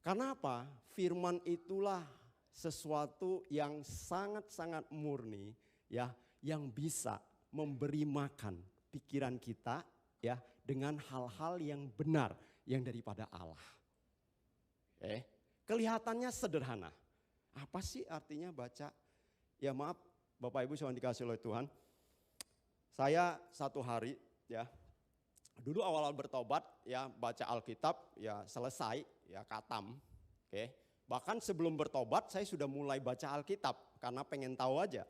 Karena apa? Firman itulah sesuatu yang sangat-sangat murni ya, yang bisa memberi makan pikiran kita ya dengan hal-hal yang benar yang daripada Allah. Kelihatannya sederhana. Apa sih artinya baca? Ya maaf Bapak Ibu yang dikasihi oleh Tuhan. Saya 1 hari ya dulu awal-awal bertobat ya baca Alkitab ya selesai ya katam. Bahkan sebelum bertobat saya sudah mulai baca Alkitab karena pengen tahu aja.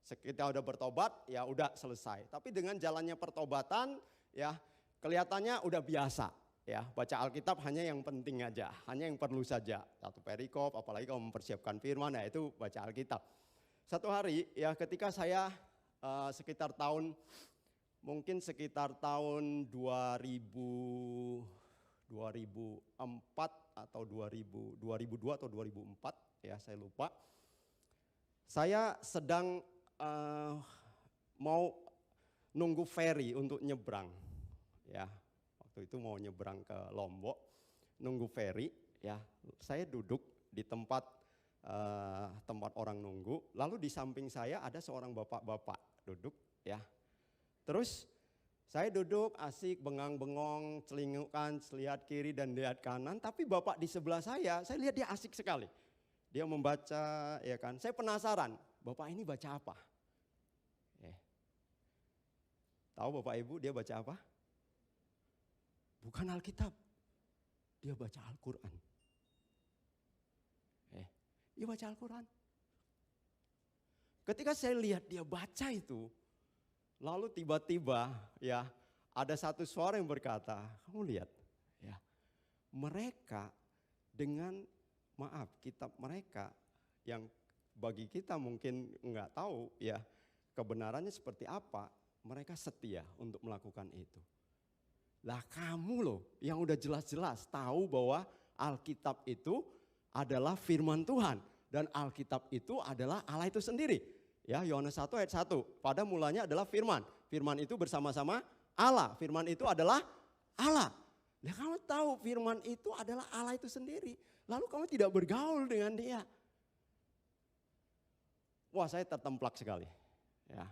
Kita udah bertobat ya udah selesai. Tapi dengan jalannya pertobatan ya kelihatannya udah biasa. Ya, baca Alkitab hanya yang penting aja, hanya yang perlu saja. 1 perikop, apalagi kalau mempersiapkan firman ya itu baca Alkitab. 1 hari ya ketika saya sekitar tahun 2004 atau 2002 atau 2004 ya saya lupa. Saya sedang mau nunggu ferry untuk nyebrang, ya waktu itu mau nyebrang ke Lombok, nunggu ferry, ya saya duduk di tempat orang nunggu, lalu di samping saya ada seorang bapak-bapak duduk, ya, terus saya duduk asik bengang-bengong, celingukan, lihat kiri dan lihat kanan, tapi bapak di sebelah saya lihat dia asik sekali, dia membaca, ya kan, saya penasaran, bapak ini baca apa? Tahu Bapak Ibu dia baca apa? Bukan Alkitab, dia baca Al-Quran. Dia baca Al-Quran. Ketika saya lihat dia baca itu, lalu tiba-tiba ya ada satu suara yang berkata, kamu lihat ya, mereka dengan kitab mereka yang bagi kita mungkin enggak tahu ya kebenarannya seperti apa. Mereka setia untuk melakukan itu. Lah kamu loh yang udah jelas-jelas tahu bahwa Alkitab itu adalah firman Tuhan. Dan Alkitab itu adalah Allah itu sendiri. Ya, Yohanes 1 ayat 1. Pada mulanya adalah firman. Firman itu bersama-sama Allah. Firman itu adalah Allah. Lah kamu tahu firman itu adalah Allah itu sendiri. Lalu kamu tidak bergaul dengan dia. Wah, saya tertemplak sekali. Ya.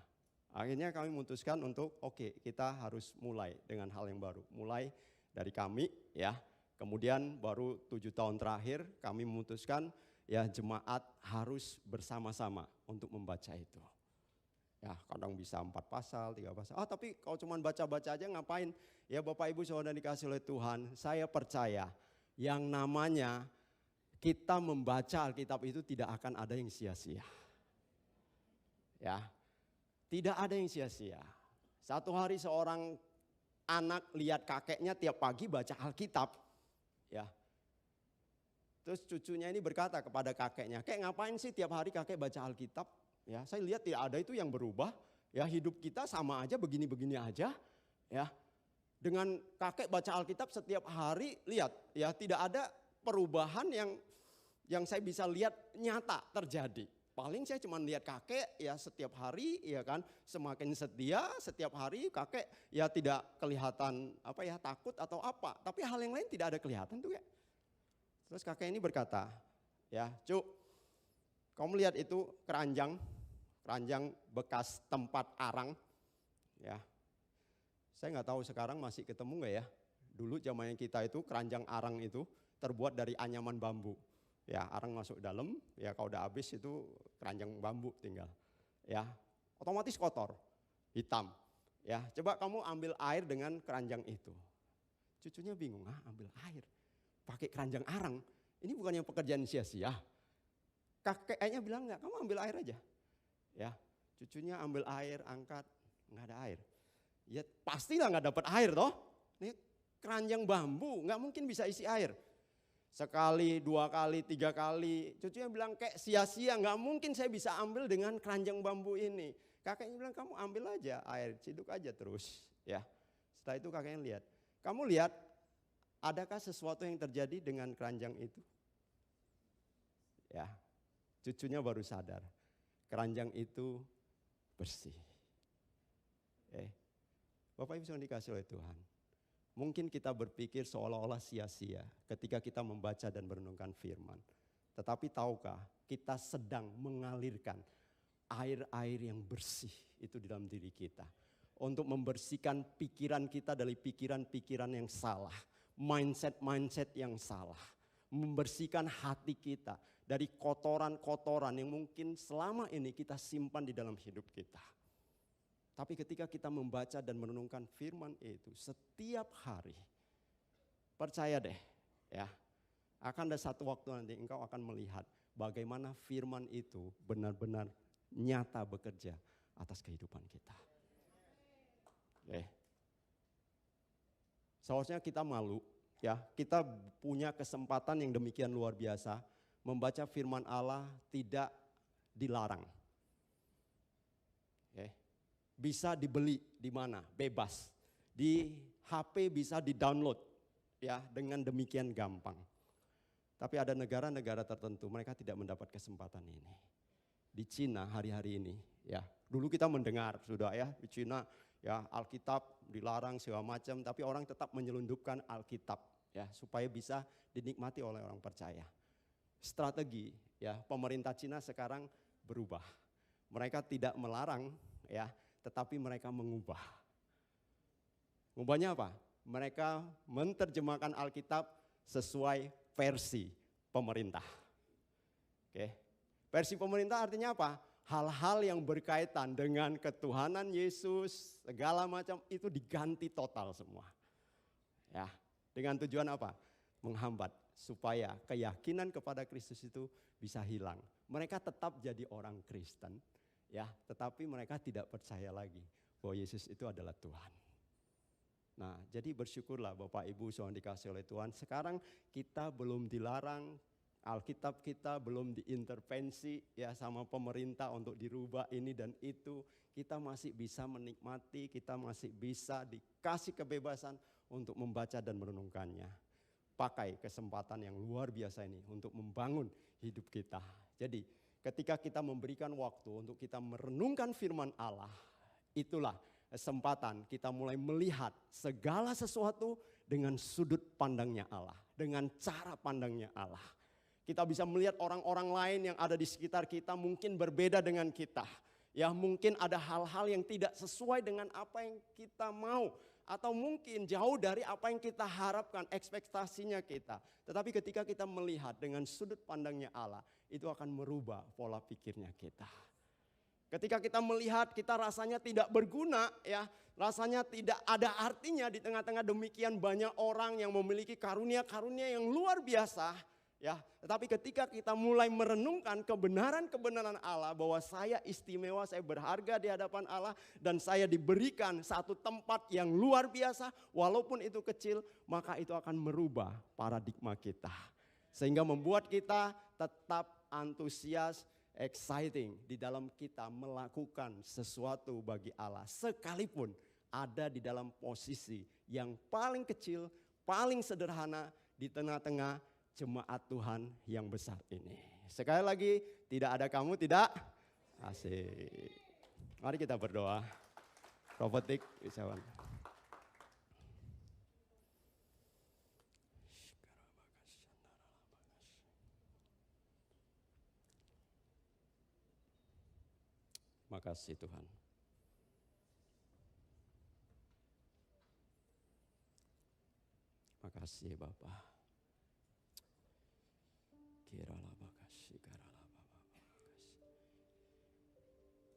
Akhirnya kami memutuskan untuk kita harus mulai dengan hal yang baru. Mulai dari kami ya. Kemudian baru 7 tahun terakhir kami memutuskan ya jemaat harus bersama-sama untuk membaca itu. Ya kadang bisa 4 pasal, 3 pasal. Tapi kalau cuma baca-baca aja ngapain? Ya Bapak Ibu saudara dikasih oleh Tuhan, saya percaya yang namanya kita membaca Alkitab itu tidak akan ada yang sia-sia. Ya. Tidak ada yang sia-sia. 1 hari seorang anak lihat kakeknya tiap pagi baca Alkitab. Ya. Terus cucunya ini berkata kepada kakeknya, "Kek ngapain sih tiap hari kakek baca Alkitab?" Ya, saya lihat tidak ada itu yang berubah. Ya, hidup kita sama aja begini-begini aja. Ya. Dengan kakek baca Alkitab setiap hari, lihat ya tidak ada perubahan yang saya bisa lihat nyata terjadi. paling saya cuma lihat kakek ya setiap hari ya kan, semakin setia setiap hari kakek ya tidak kelihatan takut atau apa, tapi hal yang lain tidak ada kelihatan tuh ya. Terus kakek ini berkata, ya Cuk, kamu lihat itu keranjang bekas tempat arang ya. Saya nggak tahu sekarang masih ketemu nggak ya. Dulu zamannya kita itu keranjang arang itu terbuat dari anyaman bambu. Ya, arang masuk dalam, ya kalau udah habis itu keranjang bambu tinggal. Ya, otomatis kotor, hitam. Ya, coba kamu ambil air dengan keranjang itu. Cucunya bingung, ambil air pakai keranjang arang. Ini bukan yang pekerjaan sia-sia. Kakeknya bilang enggak, kamu ambil air aja. Ya, cucunya ambil air, angkat, enggak ada air. Ya, pastilah enggak dapat air toh. Ini keranjang bambu, enggak mungkin bisa isi air. Sekali, 2 kali, 3 kali, cucunya bilang kayak sia-sia, nggak mungkin saya bisa ambil dengan keranjang bambu ini. Kakeknya bilang kamu ambil aja air, ciduk aja terus. Ya, setelah itu kakeknya lihat, kamu lihat adakah sesuatu yang terjadi dengan keranjang itu? Ya, cucunya baru sadar, keranjang itu bersih. Bapak Ibu yang dikasih oleh Tuhan. Mungkin kita berpikir seolah-olah sia-sia ketika kita membaca dan merenungkan firman. Tetapi tahukah kita sedang mengalirkan air-air yang bersih itu di dalam diri kita. Untuk membersihkan pikiran kita dari pikiran-pikiran yang salah. Mindset-mindset yang salah. Membersihkan hati kita dari kotoran-kotoran yang mungkin selama ini kita simpan di dalam hidup kita. Tapi ketika kita membaca dan merenungkan firman itu setiap hari, percaya deh ya, akan ada satu waktu nanti engkau akan melihat bagaimana firman itu benar-benar nyata bekerja atas kehidupan kita. Seharusnya kita malu ya, kita punya kesempatan yang demikian luar biasa, membaca firman Allah tidak dilarang. Bisa dibeli di mana? Bebas. Di HP bisa di-download ya dengan demikian gampang. Tapi ada negara-negara tertentu mereka tidak mendapat kesempatan ini. Di Cina hari-hari ini ya. Dulu kita mendengar sudah ya di Cina ya Alkitab dilarang segala macam, tapi orang tetap menyelundupkan Alkitab ya supaya bisa dinikmati oleh orang percaya. Strategi ya pemerintah Cina sekarang berubah. Mereka tidak melarang ya, tetapi mereka mengubah. Mengubahnya apa? Mereka menerjemahkan Alkitab sesuai versi pemerintah. Versi pemerintah artinya apa? Hal-hal yang berkaitan dengan ketuhanan Yesus, segala macam itu diganti total semua. Ya, dengan tujuan apa? Menghambat supaya keyakinan kepada Kristus itu bisa hilang. Mereka tetap jadi orang Kristen. Ya, tetapi mereka tidak percaya lagi bahwa Yesus itu adalah Tuhan. Nah, jadi bersyukurlah Bapak Ibu yang dikasih oleh Tuhan. Sekarang kita belum dilarang, Alkitab kita belum diintervensi ya sama pemerintah untuk dirubah ini dan itu. Kita masih bisa menikmati, kita masih bisa dikasih kebebasan untuk membaca dan merenungkannya. Pakai kesempatan yang luar biasa ini untuk membangun hidup kita. Jadi ketika kita memberikan waktu untuk kita merenungkan firman Allah, itulah kesempatan kita mulai melihat segala sesuatu dengan sudut pandangnya Allah, dengan cara pandangnya Allah. Kita bisa melihat orang-orang lain yang ada di sekitar kita mungkin berbeda dengan kita. Ya mungkin ada hal-hal yang tidak sesuai dengan apa yang kita mau. Atau mungkin jauh dari apa yang kita harapkan, ekspektasinya kita. Tetapi ketika kita melihat dengan sudut pandangnya Allah, itu akan merubah pola pikirnya kita. Ketika kita melihat kita rasanya tidak berguna, ya, rasanya tidak ada artinya di tengah-tengah demikian banyak orang yang memiliki karunia-karunia yang luar biasa. Ya, tetapi ketika kita mulai merenungkan kebenaran-kebenaran Allah bahwa saya istimewa, saya berharga di hadapan Allah dan saya diberikan satu tempat yang luar biasa walaupun itu kecil, maka itu akan merubah paradigma kita. Sehingga membuat kita tetap antusias, exciting di dalam kita melakukan sesuatu bagi Allah sekalipun ada di dalam posisi yang paling kecil, paling sederhana di tengah-tengah jemaat Tuhan yang besar ini. Sekali lagi tidak ada kamu tidak asik. Mari kita berdoa. Prophetic Wisawan. Makasih Tuhan. Makasih Bapak.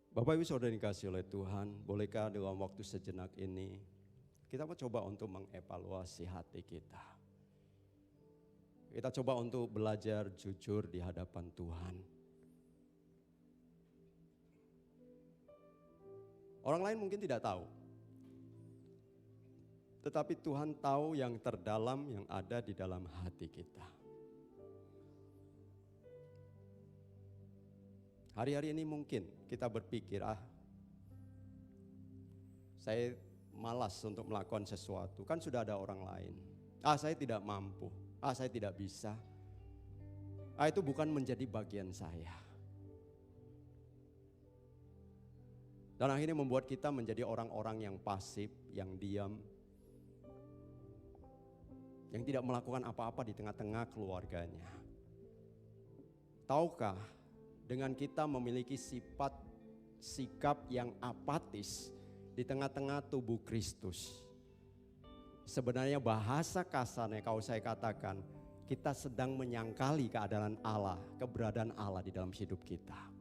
Bapak Ibu Saudara dikasih oleh Tuhan, bolehkah dalam waktu sejenak ini kita mencoba untuk mengevaluasi hati kita. Kita coba untuk belajar jujur di hadapan Tuhan. Orang lain mungkin tidak tahu. Tetapi Tuhan tahu yang terdalam yang ada di dalam hati kita. Hari-hari ini mungkin kita berpikir, saya malas untuk melakukan sesuatu, kan sudah ada orang lain. Saya tidak mampu, saya tidak bisa. Itu bukan menjadi bagian saya. Dan akhirnya membuat kita menjadi orang-orang yang pasif, yang diam, yang tidak melakukan apa-apa di tengah-tengah keluarganya. Tahukah, dengan kita memiliki sifat sikap yang apatis di tengah-tengah tubuh Kristus, sebenarnya bahasa kasarnya kalau saya katakan, kita sedang menyangkali keadaan Allah, keberadaan Allah di dalam hidup kita.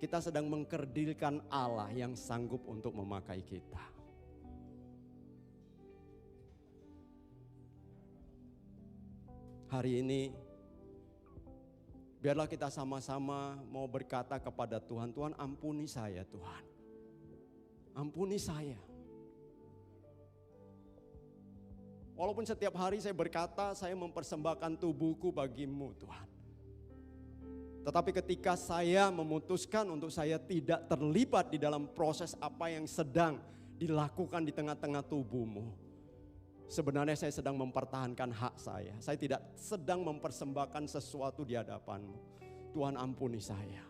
Kita sedang mengkerdilkan Allah yang sanggup untuk memakai kita. Hari ini biarlah kita sama-sama mau berkata kepada Tuhan, Tuhan ampuni saya Tuhan. Ampuni saya. Walaupun setiap hari saya berkata saya mempersembahkan tubuhku bagimu Tuhan. Tetapi ketika saya memutuskan untuk saya tidak terlibat di dalam proses apa yang sedang dilakukan di tengah-tengah tubuhmu, sebenarnya saya sedang mempertahankan hak saya. Saya tidak sedang mempersembahkan sesuatu di hadapanmu. Tuhan ampuni saya.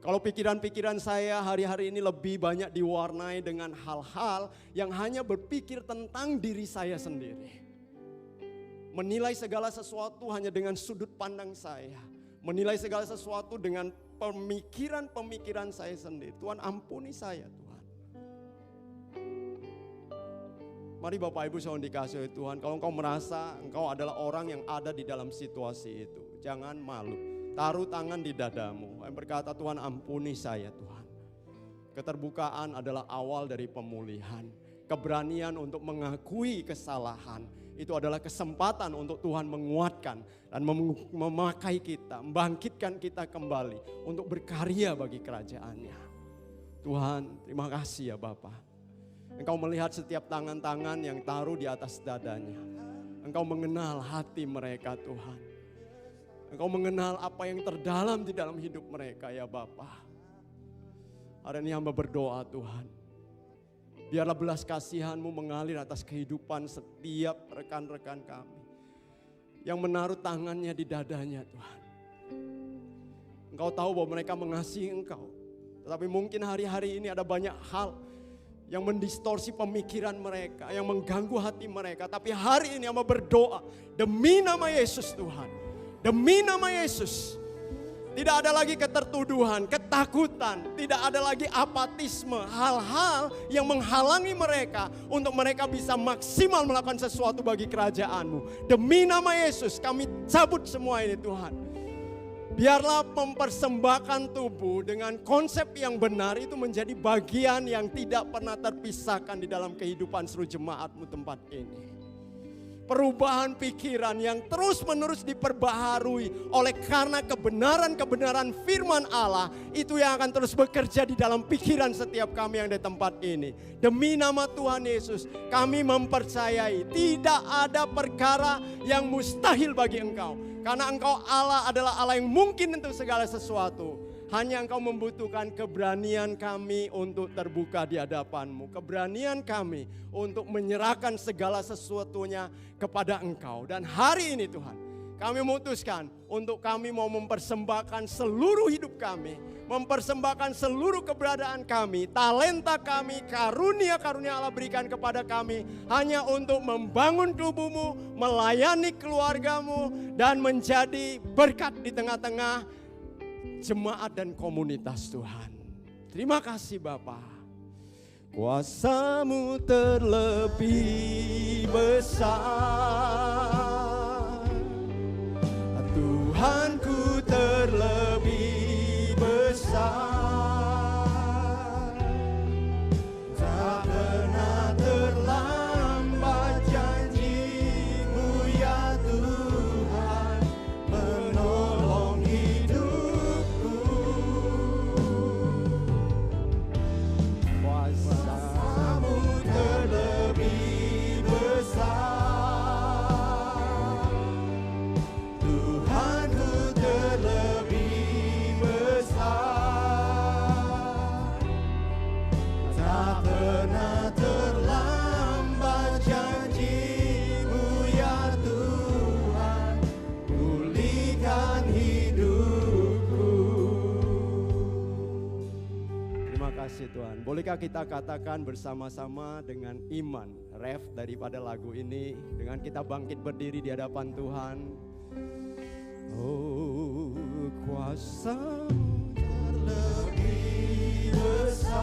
Kalau pikiran-pikiran saya hari-hari ini lebih banyak diwarnai dengan hal-hal yang hanya berpikir tentang diri saya sendiri. Menilai segala sesuatu hanya dengan sudut pandang saya. Menilai segala sesuatu dengan pemikiran-pemikiran saya sendiri. Tuhan ampuni saya Tuhan. Mari Bapak Ibu saudara dikasihi Tuhan, kalau engkau merasa engkau adalah orang yang ada di dalam situasi itu, jangan malu. Taruh tangan di dadamu, yang berkata Tuhan ampuni saya Tuhan. Keterbukaan adalah awal dari pemulihan. Keberanian untuk mengakui kesalahan, itu adalah kesempatan untuk Tuhan menguatkan dan memakai kita, membangkitkan kita kembali untuk berkarya bagi kerajaan-Nya. Tuhan terima kasih ya Bapak. Engkau melihat setiap tangan-tangan yang taruh di atas dadanya. Engkau mengenal hati mereka Tuhan. Engkau mengenal apa yang terdalam di dalam hidup mereka ya Bapa. Hari ini hamba berdoa Tuhan. Biarlah belas kasihan-Mu mengalir atas kehidupan setiap rekan-rekan kami. Yang menaruh tangannya di dadanya Tuhan. Engkau tahu bahwa mereka mengasihi Engkau. Tetapi mungkin hari-hari ini ada banyak hal yang mendistorsi pemikiran mereka, yang mengganggu hati mereka. Tapi hari ini hamba berdoa demi nama Yesus Tuhan. Demi nama Yesus, tidak ada lagi ketertuduhan, ketakutan, tidak ada lagi apatisme, hal-hal yang menghalangi mereka untuk mereka bisa maksimal melakukan sesuatu bagi kerajaan-Mu. Demi nama Yesus kami cabut semua ini Tuhan. Biarlah mempersembahkan tubuh dengan konsep yang benar itu menjadi bagian yang tidak pernah terpisahkan di dalam kehidupan seluruh jemaat-Mu tempat ini. Perubahan pikiran yang terus-menerus diperbaharui oleh karena kebenaran-kebenaran firman Allah itu yang akan terus bekerja di dalam pikiran setiap kami yang di tempat ini. Demi nama Tuhan Yesus kami mempercayai tidak ada perkara yang mustahil bagi Engkau. Karena Engkau Allah adalah Allah yang mungkin untuk segala sesuatu. Hanya Engkau membutuhkan keberanian kami untuk terbuka di hadapan-Mu. Keberanian kami untuk menyerahkan segala sesuatunya kepada Engkau. Dan hari ini Tuhan, kami memutuskan untuk kami mau mempersembahkan seluruh hidup kami, mempersembahkan seluruh keberadaan kami, talenta kami, karunia-karunia Allah berikan kepada kami hanya untuk membangun tubuhmu, melayani keluargamu, dan menjadi berkat di tengah-tengah jemaat dan komunitas Tuhan. Terima kasih Bapa. Kuasa-Mu terlebih besar, Tuhanku terlebih besar. Tak pernah terlambat janji-Mu ya Tuhan, menolong hidupku. Kuasa-Mu terlebih besar, Tuhanku terlebih besar. Tak pernah terlambat janji-Mu ya Tuhan, pulihkan hidupku. Terima kasih Tuhan. Bolehkah kita katakan bersama-sama dengan iman ref daripada lagu ini, dengan kita bangkit berdiri di hadapan Tuhan. Oh, kuasa-Mu terlebih besar,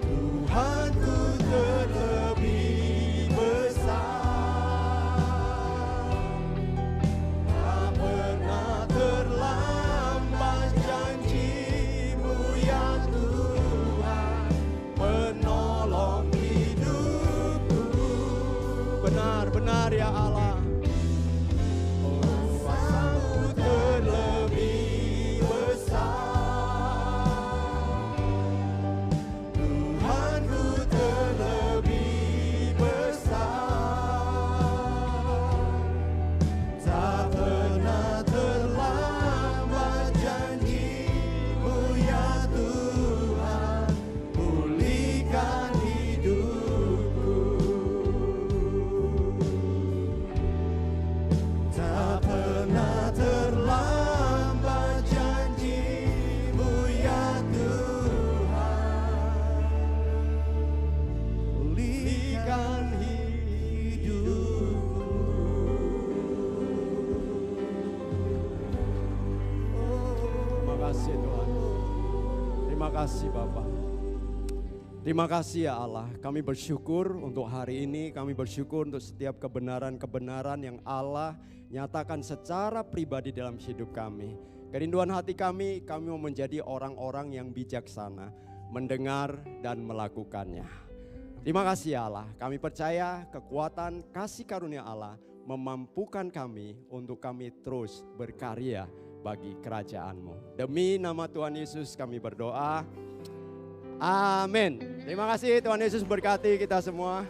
Tuhanku terlebih besar. Tak pernah terlambat janji-Mu ya Tuhan, menolong hidupku. Benar-benar ya Allah. Kuasa-Mu terlebih besar, Tuhanku terlebih besar. Tak pernah terlambat janji-Mu ya Tuhan, pulihkan hidupku. Tak pernah terlambat janji-Mu ya Tuhan, pulihkan hidupku. Terima kasih Tuhan. Terima kasih Bapa. Terima kasih ya Allah. Kami bersyukur untuk hari ini. Kami bersyukur untuk setiap kebenaran-kebenaran yang Allah nyatakan secara pribadi dalam hidup kami. Kerinduan hati kami mau menjadi orang-orang yang bijaksana, mendengar dan melakukannya. Terima kasih ya Allah. Kami percaya kekuatan kasih karunia Allah memampukan kami untuk kami terus berkarya bagi kerajaan-Mu. Demi nama Tuhan Yesus kami berdoa. Amin. Terima kasih, Tuhan Yesus berkati kita semua.